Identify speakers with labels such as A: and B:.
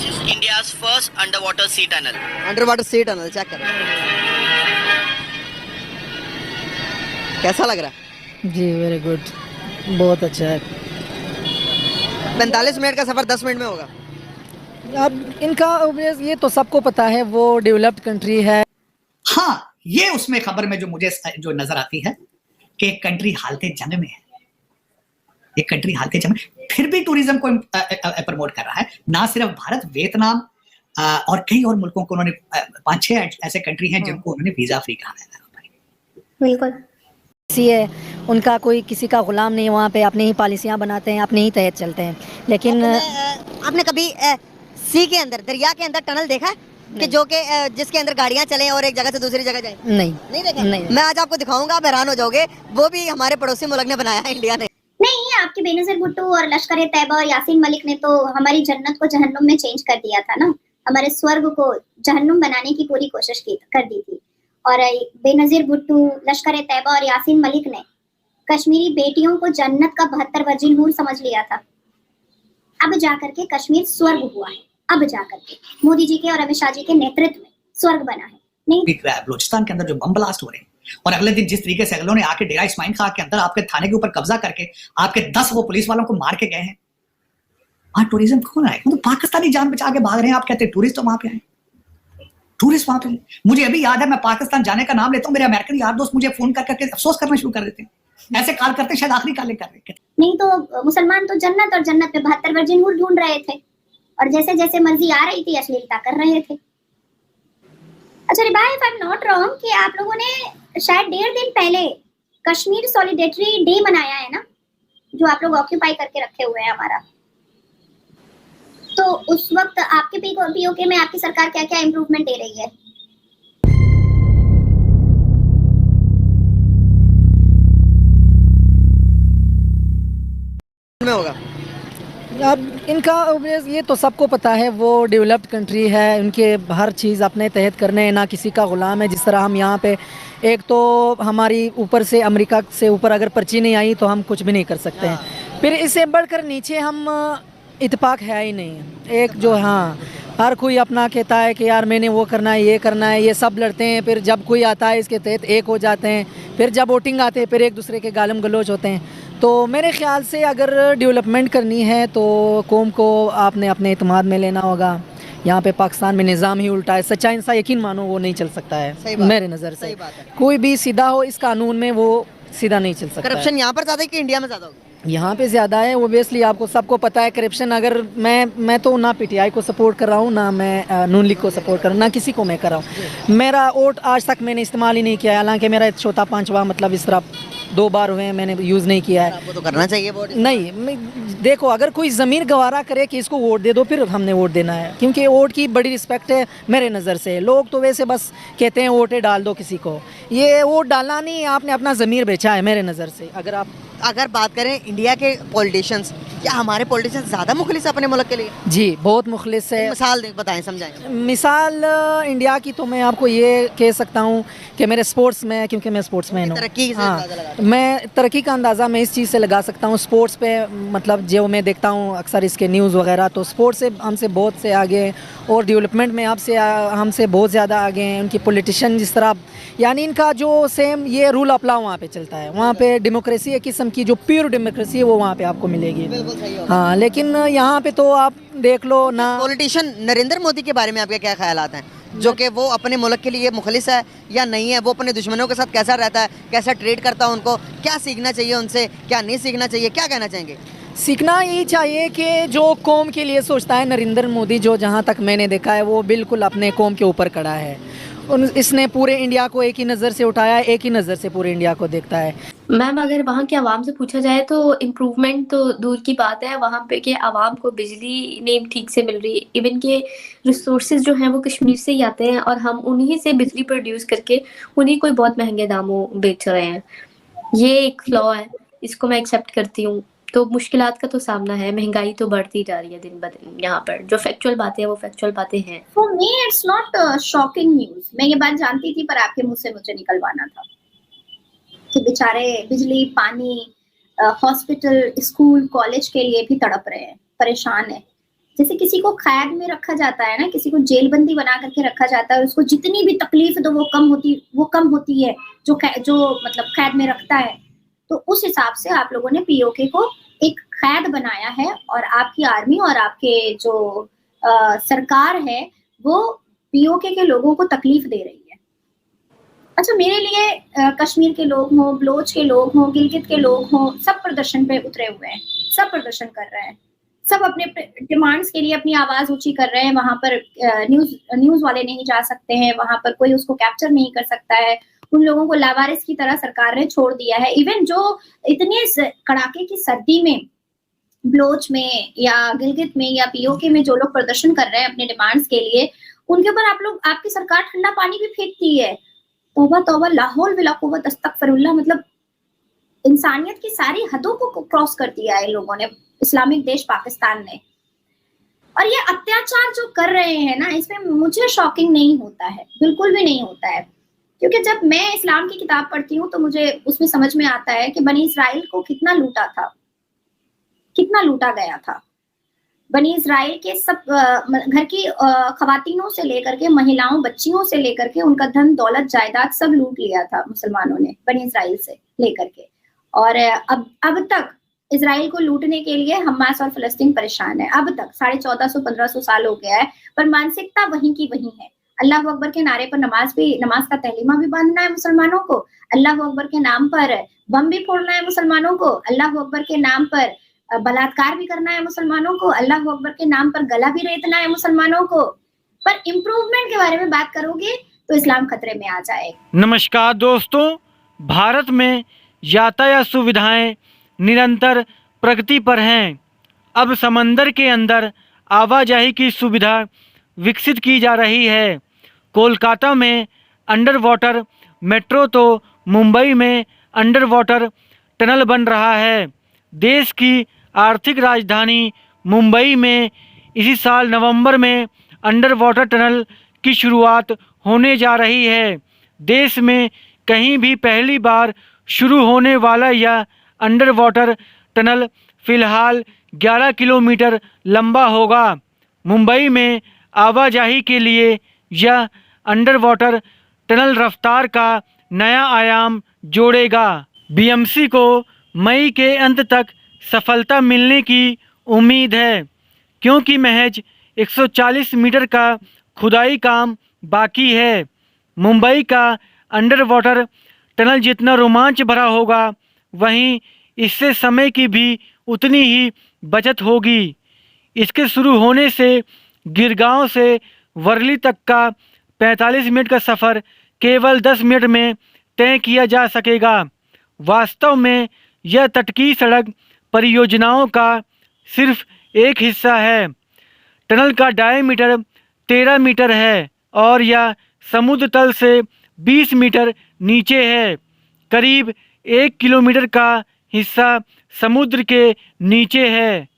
A: is India's first underwater sea tunnel.
B: Under sea tunnel check करो कैसा लग रहा है?
C: जी वेरी गुड, बहुत अच्छा है।
B: 45 मिनट का सफर 10 मिनट में होगा।
C: अब इनका ये तो सबको पता है, वो डेवलप्ड कंट्री है।
D: हाँ, ये उसमें खबर में जो मुझे जो नजर आती है कि एक कंट्री हालते जंग में है, एक कंट्री हालते जंग में फिर भी टूरिज्म को प्रमोट कर रहा है। ना सिर्फ भारत, वियतनाम और कई और मुल्कों को उन्होंने 5-6 ऐसे कंट्री हैं जिनको उन्होंने वीजा फ्री कहा है।
E: बिल्कुल
C: है उनका कोई किसी का गुलाम नहीं, वहाँ पे अपनी ही पॉलिसियाँ बनाते हैं, अपने ही तहत चलते हैं। लेकिन
B: आपने कभी सी के अंदर, दरिया के अंदर टनल देखा है कि जो कि जिसके अंदर गाड़ियाँ चलें और एक जगह से दूसरी जगह जाएं? नहीं देखा? नहीं। मैं आज आपको दिखाऊंगा, आप हैरान हो जाओगे। वो भी हमारे पड़ोसी मुल्क ने बनाया है, इंडिया ने
E: नहीं। आपके बेनज़ीर भुट्टो और लश्कर ए तैयबा और यासीन मलिक ने तो हमारी जन्नत को जहन्नुम में चेंज कर दिया था ना, हमारे स्वर्ग को जहन्नुम बनाने की पूरी कोशिश कर दी थी। और बेनज़ीर भुट्टो, लश्कर ए तैयबा और यासीन मलिक ने कश्मीरी बेटियों को जन्नत का 72 वर्जिन हूर समझ लिया था। अब जाकर के कश्मीर स्वर्ग हुआ है, अब जाकर के मोदी जी के और अमित शाह जी के नेतृत्व में स्वर्ग बना है। नहीं,
D: बलूचिस्तान के अंदर जो बम ब्लास्ट हो रहे हैं और अगले दिन जिस तरीके से अगलों ने आके डेरा इस्माइल खां के अंदर आपके थाने के ऊपर कब्जा करके आपके 10 वो पुलिस वालों को मार के गए हैं, वहां टूरिज्म कौन आए? तो पाकिस्तानी जान बचा के भाग रहे हैं। आप कहते हैं टूरिस्ट तो वहां पे आए, टूरिस्ट वहां पे। मुझे अभी याद है, मैं पाकिस्तान जाने का नाम लेता हूँ, मेरे अमेरिकन यार दोस्त मुझे फोन करके अफसोस करना शुरू कर देते हैं। ऐसे कॉल करते शायद आखिरी कॉल कर रहे हैं।
E: नहीं तो मुसलमान तो जन्नत और जन्नत पे 72 वर्जिन हूर ढूंढ रहे थे और जैसे जैसे मर्जी आ रही थी अश्लीलता कर रहे थे। अच्छा Riba, if I am not wrong कि आप लोगों ने शायद 1.5 दिन पहले कश्मीर सॉलिडेरिटी डे मनाया है ना, जो आप लोग ऑक्यूपाई करके रखे हुए हैं हमारा। तो उस वक्त आपके पीओके में आपकी सरकार क्या क्या इम्प्रूवमेंट दे रही है?
B: में होगा।
C: अब इनका ये तो सबको पता है, वो डेवलप्ड कंट्री है, उनके हर चीज़ अपने तहत करने हैं, ना किसी का ग़ुलाम है। जिस तरह हम यहाँ पे, एक तो हमारी ऊपर से अमेरिका से ऊपर अगर पर्ची नहीं आई तो हम कुछ भी नहीं कर सकते हैं। फिर इससे बढ़कर नीचे हम इत्तेफाक है ही नहीं। एक जो हाँ, हर कोई अपना कहता है कि यार मैंने वो करना है, ये करना है, ये सब लड़ते हैं। फिर जब कोई आता है इसके तहत एक हो जाते हैं, फिर जब वोटिंग आते हैं फिर एक दूसरे के गालम गलोच होते हैं। तो मेरे ख्याल से अगर डेवलपमेंट करनी है तो कौम को आपने अपने इत्मीनान में लेना होगा। यहाँ पे पाकिस्तान में निज़ाम ही उल्टा है। सच्चा इंसान यकीन मानो वो नहीं चल सकता है मेरे नज़र से। कोई भी सीधा हो इस कानून में, वो सीधा नहीं चल सकता।
B: करप्शन यहाँ पर ज़्यादा है कि इंडिया में ज़्यादा होगा?
C: यहाँ पे ज़्यादा है ओबियसली, आपको सबको पता है करप्शन। अगर मैं तो ना पीटीआई को सपोर्ट कर रहा हूँ, ना मैं नून लीग को सपोर्ट कर रहा हूँ, ना किसी को मैं कर रहा हूँ। मेरा वोट आज तक मैंने इस्तेमाल ही नहीं किया है, हालांकि मेरा चौथा पांचवा मतलब इस तरह 2 बार हुए हैं, मैंने यूज़ नहीं किया है।
B: आपको तो करना चाहिए वोट।
C: नहीं, देखो अगर कोई ज़मीर गवारा करे कि इसको वोट दे दो, फिर हमने वोट देना है, क्योंकि वोट की बड़ी रिस्पेक्ट है मेरे नज़र से। लोग तो वैसे बस कहते हैं वोटें डाल दो किसी को, ये वोट डालना नहीं, आपने अपना ज़मीर बेचा है मेरे नज़र से।
B: अगर बात करें इंडिया के पॉलिटिशियंस, क्या हमारे पॉलिटिशियंस ज़्यादा मुखलिस है अपने मुल्क के लिए?
C: जी बहुत मुखलिस है।
B: मिसाल बताएं, समझाएं।
C: मिसाल इंडिया की तो मैं आपको ये कह सकता हूँ कि मेरे स्पोर्ट्स में, क्योंकि मैं स्पोर्ट्समैन हूँ, हाँ, मैं तरक्की का अंदाज़ा मैं इस चीज़ से लगा सकता हूँ। स्पोर्ट्स पे मतलब जो मैं देखता हूँ अक्सर इसके न्यूज़ वगैरह, तो स्पोर्ट्स से हमसे बहुत से आगे हैं और डेवलपमेंट में हमसे बहुत ज़्यादा आगे हैं। उनकी पॉलिटिशियन जिस तरह, यानी इनका जो सेम ये रूल अपला वहाँ पे चलता है। वहाँ पे डेमोक्रेसी एक किस्म की जो प्योर डेमोक्रेसी है वो वहाँ पे आपको मिलेगी। हाँ, लेकिन यहाँ पे तो आप देख लो ना।
B: पॉलिटिशियन नरेंद्र मोदी के बारे में आपके क्या ख्यालात हैं, जो कि वो अपने मुल्क के लिए मुखलिस है या नहीं है? वो अपने दुश्मनों के साथ कैसा रहता है, कैसा ट्रीट करता है उनको? क्या सीखना चाहिए उनसे, क्या नहीं सीखना चाहिए, क्या कहना चाहेंगे?
C: सीखना यही चाहिए कि जो कौम के लिए सोचता है नरेंद्र मोदी, जो जहाँ तक मैंने देखा है वो बिल्कुल अपने कौम के ऊपर खड़ा है। इसने पूरे इंडिया को एक ही नज़र से उठाया है, एक ही नज़र से पूरे इंडिया को देखता है।
F: मैम अगर वहाँ के आवाम से पूछा जाए तो इम्प्रूवमेंट तो दूर की बात है, वहाँ पे के आवाम को बिजली नहीं ठीक से मिल रही है। इवन के रिसोर्सेज जो हैं वो कश्मीर से ही आते हैं और हम उन्हीं से बिजली प्रोड्यूस करके उन्हीं को ही बहुत महंगे दामों बेच रहे हैं। ये एक फ्लॉ है, इसको मैं एक्सेप्ट करती हूँ। तो मुश्किलात का तो सामना है, महंगाई तो बढ़ती जा रही है दिन ब दिन। यहाँ पर जो फैक्चुअल बातें हैं वो फैक्चुअल बातें हैं।
E: For me it's not shocking news. मैं ये बात जानती थी पर आपके मुंह से मुझे निकलवाना था कि बेचारे बिजली, पानी, हॉस्पिटल, स्कूल, कॉलेज के लिए भी तड़प रहे हैं, परेशान है। जैसे किसी को कैद में रखा जाता है ना, किसी को जेलबंदी बना करके रखा जाता है और उसको जितनी भी तकलीफ दो वो कम होती है जो मतलब कैद में रखता है। तो उस हिसाब से आप लोगों ने पीओके को एक कैद बनाया है और आपकी आर्मी और आपके जो सरकार है वो पीओके के लोगों को तकलीफ दे रही है। अच्छा, मेरे लिए कश्मीर के लोग हों, बलोच के लोग हों, गिलगित के लोग हों, सब प्रदर्शन पे उतरे हुए हैं, सब प्रदर्शन कर रहे हैं, सब अपने डिमांड्स के लिए अपनी आवाज ऊंची कर रहे हैं। वहां पर न्यूज वाले नहीं जा सकते हैं, वहां पर कोई उसको कैप्चर नहीं कर सकता है, उन लोगों को लावारिस की तरह सरकार ने छोड़ दिया है। इवन जो इतने कड़ाके की सर्दी में बलोच में या गिलगित में या पीओके में जो लोग प्रदर्शन कर रहे हैं अपने डिमांड्स के लिए, उनके ऊपर आपकी सरकार ठंडा पानी भी फेंकती है। तौबा तौबा, लाहौल विला कुव्वत अस्तगफिरुल्लाह, मतलब इंसानियत की सारी हदों को क्रॉस कर दिया है लोगों ने, इस्लामिक देश पाकिस्तान ने। और ये अत्याचार जो कर रहे हैं ना, इसमें मुझे शॉकिंग नहीं होता है, बिल्कुल भी नहीं होता है, क्योंकि जब मैं इस्लाम की किताब पढ़ती हूँ तो मुझे उसमें समझ में आता है कि बनी इसराइल को कितना लूटा था, कितना लूटा गया था। बनी इसराइल के सब घर की खवातीनों से लेकर के महिलाओं बच्चियों से लेकर के उनका धन दौलत जायदाद सब लूट लिया था मुसलमानों ने बनी इसराइल से लेकर के। और अब तक इसराइल को लूटने के लिए हमास और फलस्तीन परेशान है। अब तक 1450-1500 साल हो गया है, पर मानसिकता वहीं की वहीं है। अल्लाह अकबर के नारे पर नमाज का तहलीमा भी बांधना है मुसलमानों को, अल्लाह अकबर के नाम पर बम भी फोड़ना है मुसलमानों को, अल्लाह अकबर के नाम पर बलात्कार भी करना है मुसलमानों को, अल्लाह अकबर के नाम पर गला भी रेतना है मुसलमानों को। पर इम्प्रूवमेंट के बारे में बात करोगे तो इस्लाम खतरे में आ जाए।
G: नमस्कार दोस्तों, भारत में यातायात सुविधाएं निरंतर प्रगति पर हैं। अब समंदर के अंदर आवाजाही की सुविधा विकसित की जा रही है। कोलकाता में अंडर वाटर मेट्रो तो मुंबई में अंडर वाटर टनल बन रहा है। देश की आर्थिक राजधानी मुंबई में इसी साल नवंबर में अंडर वाटर टनल की शुरुआत होने जा रही है। देश में कहीं भी पहली बार शुरू होने वाला यह अंडर वाटर टनल फ़िलहाल 11 किलोमीटर लंबा होगा। मुंबई में आवाजाही के लिए यह अंडर वाटर टनल रफ्तार का नया आयाम जोड़ेगा। बीएमसी को मई के अंत तक सफलता मिलने की उम्मीद है, क्योंकि महज 140 मीटर का खुदाई काम बाकी है। मुंबई का अंडर वाटर टनल जितना रोमांच भरा होगा, वहीं इससे समय की भी उतनी ही बचत होगी। इसके शुरू होने से गिरगांव से वर्ली तक का 45 मिनट का सफ़र केवल 10 मिनट में तय किया जा सकेगा। वास्तव में यह तटकीय सड़क परियोजनाओं का सिर्फ एक हिस्सा है। टनल का डायमीटर 13 मीटर है और यह समुद्र तल से 20 मीटर नीचे है। करीब 1 किलोमीटर का हिस्सा समुद्र के नीचे है।